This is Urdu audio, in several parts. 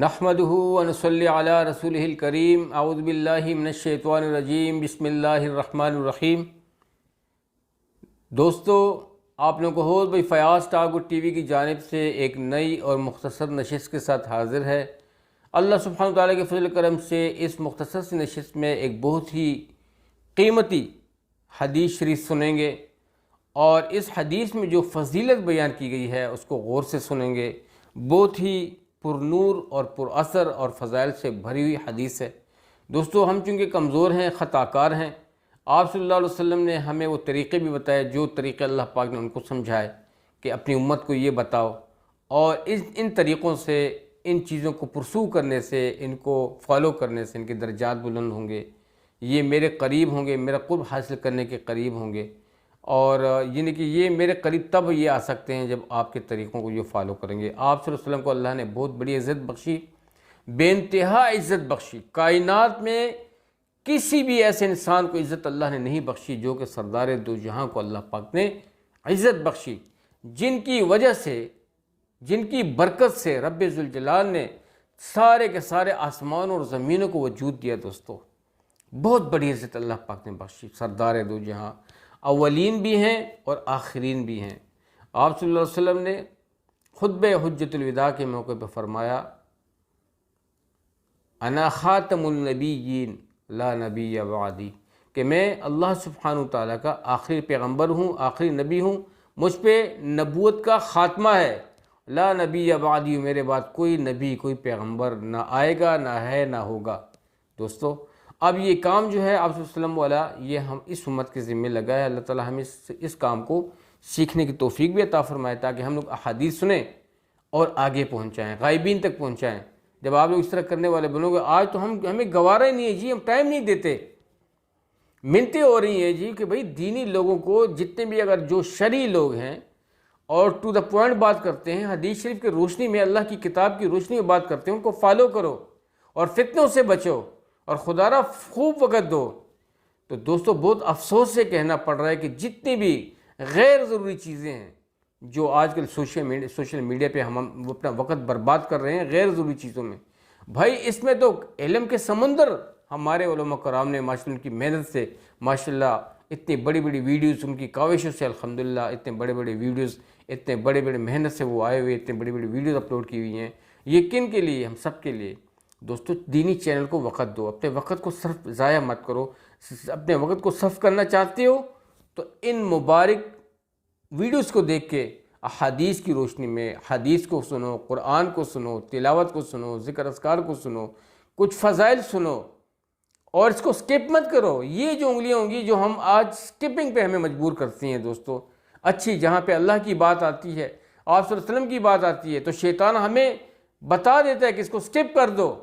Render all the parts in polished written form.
نحمدہ ونصلی علی رسولہ الکریم اعوذ باللہ من الشیطان الرجیم بسم اللہ الرحمن الرحیم۔ دوستو، آپ لوگوں کو ہوسٹ بھائی فیاض ٹاگو ٹی وی کی جانب سے ایک نئی اور مختصر نشست کے ساتھ حاضر ہے۔ اللہ سبحانہ وتعالیٰ کے فضل کرم سے اس مختصر سی نشست میں ایک بہت ہی قیمتی حدیث شریف سنیں گے، اور اس حدیث میں جو فضیلت بیان کی گئی ہے اس کو غور سے سنیں گے۔ بہت ہی پر نور اور پر اثر اور فضائل سے بھری ہوئی حدیث ہے۔ دوستو، ہم چونکہ کمزور ہیں، خطا کار ہیں، آپ صلی اللہ علیہ وسلم نے ہمیں وہ طریقے بھی بتائے جو طریقے اللہ پاک نے ان کو سمجھائے کہ اپنی امت کو یہ بتاؤ، اور ان طریقوں سے، ان چیزوں کو پرسو کرنے سے، ان کو فالو کرنے سے ان کے درجات بلند ہوں گے، یہ میرے قریب ہوں گے، میرا قرب حاصل کرنے کے قریب ہوں گے، اور یعنی کہ یہ میرے قریب تب یہ آ سکتے ہیں جب آپ کے طریقوں کو یہ فالو کریں گے۔ آپ صلی اللہ علیہ وسلم کو اللہ نے بہت بڑی عزت بخشی، بے انتہا عزت بخشی۔ کائنات میں کسی بھی ایسے انسان کو عزت اللہ نے نہیں بخشی جو کہ سردار دو جہاں کو اللہ پاک نے عزت بخشی، جن کی وجہ سے، جن کی برکت سے رب ذوالجلال نے سارے کے سارے آسمانوں اور زمینوں کو وجود دیا۔ دوستو، بہت بڑی عزت اللہ پاک نے بخشی، سردار دو جہاں، اولین بھی ہیں اور آخرین بھی ہیں۔ آپ صلی اللہ علیہ وسلم نے خطبہ حجۃ الوداع کے موقع پہ فرمایا، انا خاتم النبیین لا نبی بعدی، کہ میں اللہ سبحانہ تعالیٰ کا آخری پیغمبر ہوں، آخری نبی ہوں، مجھ پہ نبوت کا خاتمہ ہے۔ لا نبی بعدی، میرے بعد کوئی نبی، کوئی پیغمبر نہ آئے گا، نہ ہے، نہ ہوگا۔ دوستو، اب یہ کام جو ہے آپ صلی اللہ علیہ وسلم والا، یہ ہم اس امت کے ذمہ لگا ہے۔ اللہ تعالیٰ ہمیں اس کام کو سیکھنے کی توفیق بھی عطا فرمائے تاکہ ہم لوگ احادیث سنیں اور آگے پہنچائیں، غائبین تک پہنچائیں۔ جب آپ لوگ اس طرح کرنے والے بنو گے، آج تو ہمیں گوارا ہی نہیں ہے جی، ہم ٹائم نہیں دیتے۔ منتیں ہو رہی ہیں جی کہ بھئی دینی لوگوں کو، جتنے بھی اگر جو شرعی لوگ ہیں اور ٹو دا پوائنٹ بات کرتے ہیں، حدیث شریف کی روشنی میں، اللہ کی کتاب کی روشنی میں بات کرتے ہیں، ان کو فالو کرو اور فتنوں سے بچو اور خدا را خوب وقت دو۔ تو دوستو، بہت افسوس سے کہنا پڑ رہا ہے کہ جتنی بھی غیر ضروری چیزیں ہیں جو آج کل سوشل میڈیا پہ ہم اپنا وقت برباد کر رہے ہیں غیر ضروری چیزوں میں، بھائی اس میں تو علم کے سمندر ہمارے علماء کرام نے ماشاءاللہ ان کی محنت سے، ماشاءاللہ اتنی بڑی بڑی ویڈیوز، ان کی کاوشوں سے الحمدللہ اتنے بڑے بڑے ویڈیوز، اتنے بڑے بڑے محنت سے وہ آئے ہوئے، اتنے بڑی بڑی ویڈیوز اپلوڈ کی ہوئی ہیں۔ یہ کن کے لیے؟ ہم سب کے لیے۔ دوستو، دینی چینل کو وقت دو، اپنے وقت کو صرف ضائع مت کرو۔ اپنے وقت کو صرف کرنا چاہتے ہو تو ان مبارک ویڈیوز کو دیکھ کے احادیث کی روشنی میں حدیث کو سنو، قرآن کو سنو، تلاوت کو سنو، ذکر اذکار کو سنو، کچھ فضائل سنو، اور اس کو سکپ مت کرو۔ یہ جو انگلیاں ہوں گی جو ہم آج سکپنگ پہ ہمیں مجبور کرتی ہیں دوستو، اچھی جہاں پہ اللہ کی بات آتی ہے، آپ صلی اللہ علیہ وسلم کی بات آتی ہے، تو شیطان ہمیں بتا دیتا ہے کہ اس کو سکپ کر دو،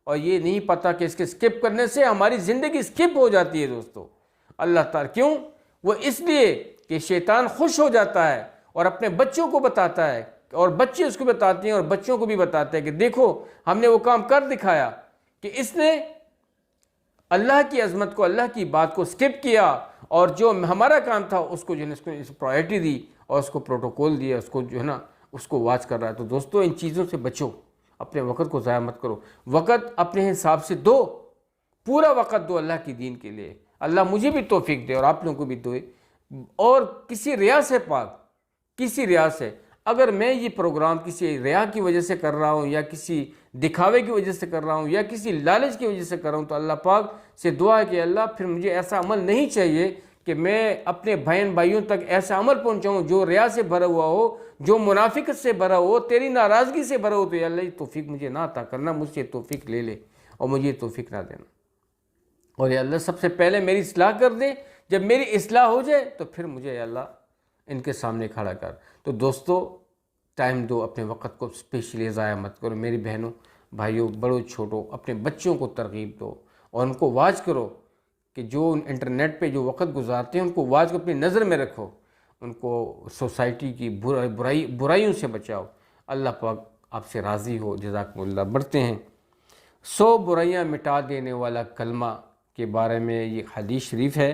اور یہ نہیں پتہ کہ اس کے سکپ کرنے سے ہماری زندگی سکپ ہو جاتی ہے۔ دوستو، اللہ تعالیٰ کیوں؟ وہ اس لیے کہ شیطان خوش ہو جاتا ہے اور اپنے بچوں کو بتاتا ہے، اور بچے اس کو بتاتے ہیں اور بچوں کو بھی بتاتے ہیں کہ دیکھو ہم نے وہ کام کر دکھایا کہ اس نے اللہ کی عظمت کو، اللہ کی بات کو سکپ کیا، اور جو ہمارا کام تھا اس کو جو ہے اس کو پرائرٹی دی اور اس کو پروٹوکول دیا، اس کو جو ہے نا اس کو واچ کر رہا ہے۔ تو دوستو، ان چیزوں سے بچو، اپنے وقت کو ضائع مت کرو، وقت اپنے حساب سے دو، پورا وقت دو اللہ کی دین کے لیے۔ اللہ مجھے بھی توفیق دے اور آپ لوگوں کو بھی دے، اور کسی ریا سے پاک، کسی ریا سے، اگر میں یہ پروگرام کسی ریا کی وجہ سے کر رہا ہوں، یا کسی دکھاوے کی وجہ سے کر رہا ہوں، یا کسی لالچ کی وجہ سے کر رہا ہوں، تو اللہ پاک سے دعا ہے کہ اللہ پھر مجھے ایسا عمل نہیں چاہیے کہ میں اپنے بہن بھائیوں تک ایسا عمل پہنچاؤں جو ریا سے بھرا ہوا ہو، جو منافقت سے بھرا ہو، تیری ناراضگی سے بھرا ہو۔ تو یا اللہ یہ توفیق مجھے نہ عطا کرنا، مجھ سے توفیق لے لے اور مجھے یہ توفیق نہ دینا، اور یا اللہ سب سے پہلے میری اصلاح کر دے، جب میری اصلاح ہو جائے تو پھر مجھے یا اللہ ان کے سامنے کھڑا کر۔ تو دوستو، ٹائم دو، اپنے وقت کو اسپیشلی ضائع مت کرو۔ میری بہنوں، بھائیوں، بڑوں چھوٹوں، اپنے بچوں کو ترغیب دو اور ان کو واچ کرو کہ جو انٹرنیٹ پہ جو وقت گزارتے ہیں ان کو واچ کو اپنی نظر میں رکھو، ان کو سوسائٹی کی برائیوں سے بچاؤ۔ اللہ پاک آپ سے راضی ہو۔ جزاکم اللہ۔ بڑھتے ہیں 100 برائیاں مٹا دینے والا کلمہ کے بارے میں یہ حدیث شریف ہے۔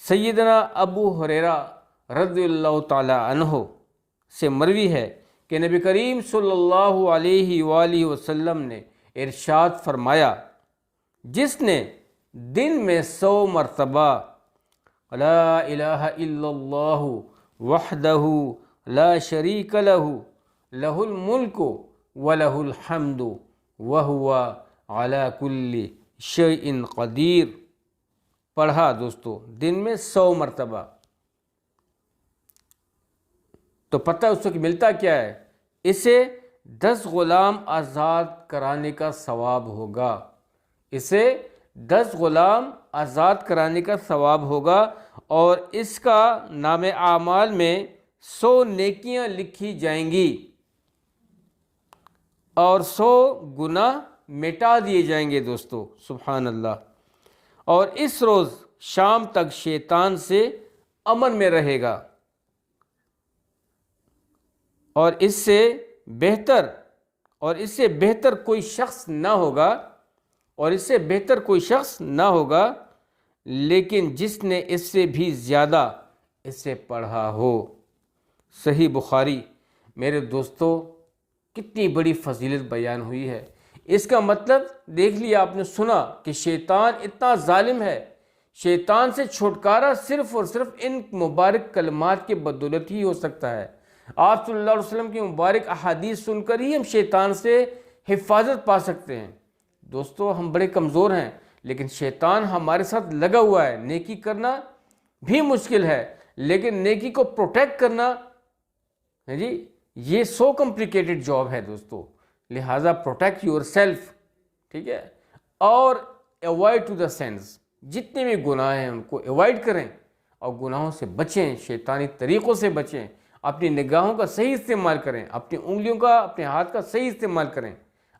سیدنا ابو ہریرہ رضی اللہ تعالی عنہ سے مروی ہے کہ نبی کریم صلی اللہ علیہ وآلہ وسلم نے ارشاد فرمایا، جس نے دن میں 100 مرتبہ لا الہ الا اللہ وحدہ لا شریک لہ لہ الملک ولہ الحمد وہو علی کل شیء قدیر پڑھا دوستو دن میں 100 مرتبہ، تو پتہ اس کو ملتا کیا ہے؟ اسے 10 غلام آزاد کرانے کا ثواب ہوگا، اسے 10 غلام آزاد کرانے کا ثواب ہوگا، اور اس کا نام اعمال میں 100 نیکیاں لکھی جائیں گی اور 100 گناہ مٹا دیے جائیں گے دوستو، سبحان اللہ۔ اور اس روز شام تک شیطان سے امن میں رہے گا، اور اس سے بہتر کوئی شخص نہ ہوگا، لیکن جس نے اس سے بھی زیادہ اسے پڑھا ہو۔ صحیح بخاری۔ میرے دوستو کتنی بڑی فضیلت بیان ہوئی ہے، اس کا مطلب دیکھ لیا آپ نے، سنا کہ شیطان اتنا ظالم ہے، شیطان سے چھٹکارا صرف اور صرف ان مبارک کلمات کے بدولت ہی ہو سکتا ہے۔ آپ صلی اللہ علیہ وسلم کی مبارک احادیث سن کر ہی ہم شیطان سے حفاظت پا سکتے ہیں۔ دوستو ہم بڑے کمزور ہیں، لیکن شیطان ہمارے ساتھ لگا ہوا ہے، نیکی کرنا بھی مشکل ہے، لیکن نیکی کو پروٹیکٹ کرنا جی یہ سو کمپلیکیٹڈ جاب ہے دوستو، لہٰذا پروٹیکٹ یور سیلف، ٹھیک ہے، اور اوائڈ ٹو دا سینس، جتنے بھی گناہ ہیں ان کو اوائڈ کریں اور گناہوں سے بچیں، شیطانی طریقوں سے بچیں، اپنی نگاہوں کا صحیح استعمال کریں، اپنی انگلیوں کا، اپنے ہاتھ کا صحیح استعمال کریں،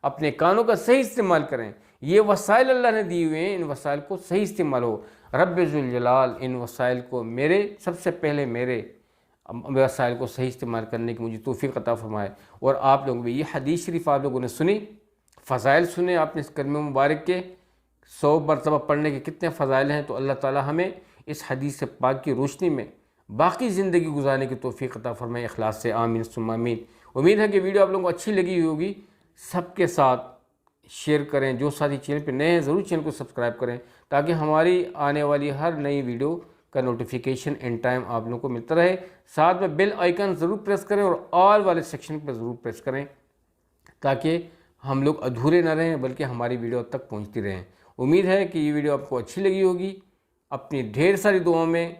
اپنے کانوں کا صحیح استعمال کریں، یہ وسائل اللہ نے دی ہوئے ہیں، ان وسائل کو صحیح استعمال ہو۔ رب ذوالجلال ان وسائل کو سب سے پہلے میرے وسائل کو صحیح استعمال کرنے کی مجھے توفیق عطا فرمائے، اور آپ لوگوں بھی یہ حدیث شریف آپ لوگوں نے سنی، فضائل سنے آپ نے اس کلمہ مبارک کے، 100 مرتبہ پڑھنے کے کتنے فضائل ہیں، تو اللہ تعالی ہمیں اس حدیث پاک کی روشنی میں باقی زندگی گزارنے کی توفیق عطا فرمائے، اخلاص سے آمین ثم آمین۔ امید ہے کہ ویڈیو آپ لوگوں کو اچھی لگی ہوگی، سب کے ساتھ شیئر کریں، جو ساتھی چینل پہ نئے ہیں ضرور چینل کو سبسکرائب کریں، تاکہ ہماری آنے والی ہر نئی ویڈیو کا نوٹیفیکیشن ان ٹائم آپ لوگوں کو ملتا رہے۔ ساتھ میں بیل آئیکن ضرور پریس کریں اور آل والے سیکشن پہ ضرور پریس کریں، تاکہ ہم لوگ ادھورے نہ رہیں بلکہ ہماری ویڈیو تک پہنچتی رہیں۔ امید ہے کہ یہ ویڈیو آپ کو اچھی لگی ہوگی۔ اپنی ڈھیر ساری دعاؤں میں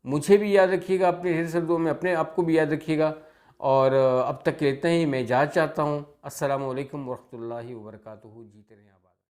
مجھے بھی یاد رکھیے گا، اپنے ڈھیر ساری دعاؤں میں اپنے آپ کو بھی یاد رکھیے گا، اور اب تک کے اتنا ہی میں اجازت چاہتا ہوں۔ السلام علیکم ورحمۃ اللہ وبرکاتہ۔ جیتے رہیں آپ۔